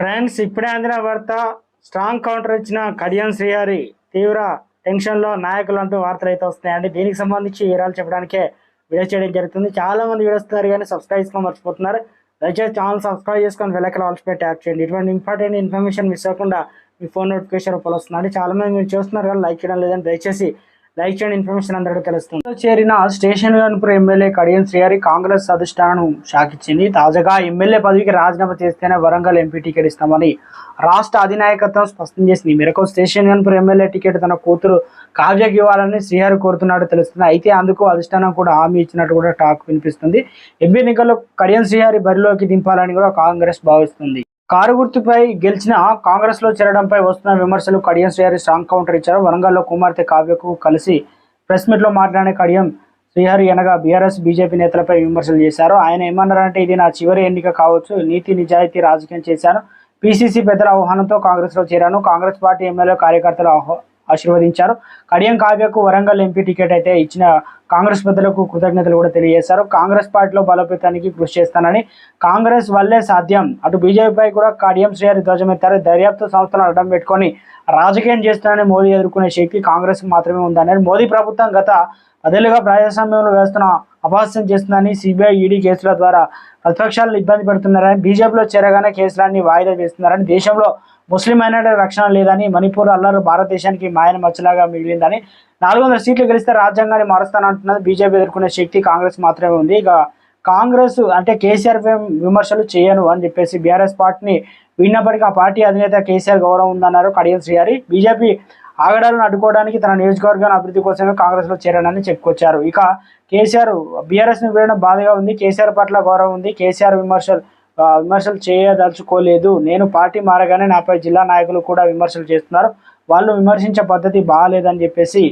Friends, ఇప్పుడే అందిన వార్త. స్ట్రాంగ్ కౌంటర్ ఇచ్చిన కడియం శ్రీహరి తీవ్ర టెన్షన్ లో నాయకులు అంటూ వార్తలు అయితే వస్తున్నాయండి. దీనికి సంబంధించి వివరాలు చెప్పడానికే వీడియో చేయడం జరుగుతుంది. చాలా మంది వీడియోస్తున్నారు కానీ సబ్స్క్రైబ్ చేసుకొని మర్చిపోతున్నారు. దయచేసి ఛానల్ సబ్స్క్రైబ్ చేసుకొని వెలకల ఆల్స్ పెట్టి యాక్ట్ చేయండి. ఇటువంటి ఇంపార్టెంట్ ఇన్ఫర్మేషన్ మిస్ అవ్వకుండా మీ ఫోన్ నోటిఫికేషన్ రూపంలో వస్తుందండి. చాలా మంది మీరు చూస్తున్నారు కానీ లైక్ చేయడం లేదని దయచేసి లైక్ చేయండి. ఇన్ఫర్మేషన్ అందరికీ తెలుస్తుంది. చేరిన స్టేషన్ గన్పూర్ ఎమ్మెల్యే కడియం శ్రీహరి కాంగ్రెస్ అధిష్టానం షాకిచ్చింది. తాజాగా ఎమ్మెల్యే పదవికి రాజీనామా చేస్తేనే వరంగల్ ఎంపీ టికెట్ ఇస్తామని రాష్ట్ర అధినాయకత్వం స్పష్టం చేసింది. ఈ మేరకు స్టేషన్ గన్పూర్ ఎమ్మెల్యే టికెట్ తన కూతురు కావ్యకి ఇవ్వాలని శ్రీహరి కోరుతున్నట్టు తెలుస్తుంది. అయితే అందుకు అధిష్టానం కూడా హామీ ఇచ్చినట్టు కూడా టాక్ వినిపిస్తుంది. ఎంపీ ఎన్నికల్లో కడియం శ్రీహరి బరిలోకి దింపాలని కూడా కాంగ్రెస్ భావిస్తుంది. కారు గుర్తుపై గెలిచిన కాంగ్రెస్ లో చేరడంపై వస్తున్న విమర్శలు కడియం శ్రీహరి స్ట్రాంగ్ కౌంటర్ ఇచ్చారు. వరంగల్లో కుమార్తె కావ్యకు కలిసి ప్రెస్ మీట్ లో మాట్లాడిన కడియం శ్రీహరి అనగా బీఆర్ఎస్ బీజేపీ నేతలపై విమర్శలు చేశారు. ఆయన ఏమన్నారంటే, ఇది నా చివరి ఎన్నిక కావచ్చు, నీతి నిజాయితీ రాజకీయం చేశాను, పీసీసీ పెద్దల ఆహ్వానంతో కాంగ్రెస్ లో చేరాను, కాంగ్రెస్ పార్టీ ఎమ్మెల్యే కార్యకర్తలు ఆశీర్వదించారు. కడియం కావ్యకు వరంగల్ ఎంపీ టికెట్ అయితే ఇచ్చిన కాంగ్రెస్ పెద్దలకు కృతజ్ఞతలు కూడా తెలియజేశారు. కాంగ్రెస్ పార్టీలో బలోపేతానికి కృషి చేస్తానని, కాంగ్రెస్ వల్లే సాధ్యం, అటు బీజేపీపై కూడా కడియం శ్రీహరి ధ్వజమెత్తారు. దర్యాప్తు సంస్థలను అడ్డం పెట్టుకొని రాజకీయం చేస్తానని మోదీ ఎదుర్కొనే శక్తి కాంగ్రెస్ మాత్రమే ఉందని, మోదీ ప్రభుత్వం గత 10 ఏళ్లుగా ప్రజాస్వామ్యంలో వ్యవస్థను అపహాస్యం చేస్తుందని, సిబిఐ ఈడీ కేసుల ద్వారా ప్రతిపక్షాలను ఇబ్బంది పెడుతున్నారని, బీజేపీలో చేరగానే కేసులన్నీ వాయిదా వేస్తున్నారని, దేశంలో ముస్లిం మైనారిటీ రక్షణ లేదని, మణిపూర్ అల్లర్లు భారతదేశానికి మాయన మచ్చలాగా మిగిలిందని, 400 సీట్లు గెలిస్తే రాజ్యాంగాన్ని మారుస్తానంటున్నది బీజేపీ ఎదుర్కొనే శక్తి కాంగ్రెస్ మాత్రమే ఉంది. ఇక కాంగ్రెస్ అంటే కేసీఆర్ విమర్శలు చేయను అని చెప్పేసి బీఆర్ఎస్ పార్టీని విన్నప్పటికీ ఆ పార్టీ అధినేత కేసీఆర్ గౌరవం ఉందన్నారు కడియం శ్రీహరి. బీజేపీ ఆగడాలను అడ్డుకోవడానికి తన నియోజకవర్గాన్ని అభివృద్ధి కోసమే కాంగ్రెస్ లో చేరానని చెప్పుకొచ్చారు. ఇక కేసీఆర్ బీఆర్ఎస్ ని వీడడం బాధగా ఉంది, కేసీఆర్ పట్ల గౌరవం ఉంది, కేసీఆర్ విమర్శలు చేయదలుచుకోలేదు, నేను పార్టీ మారగానే నాపై జిల్లా నాయకులు కూడా విమర్శలు చేస్తున్నారు, వాళ్ళు విమర్శించే పద్ధతి బాగాలేదని చెప్పేసి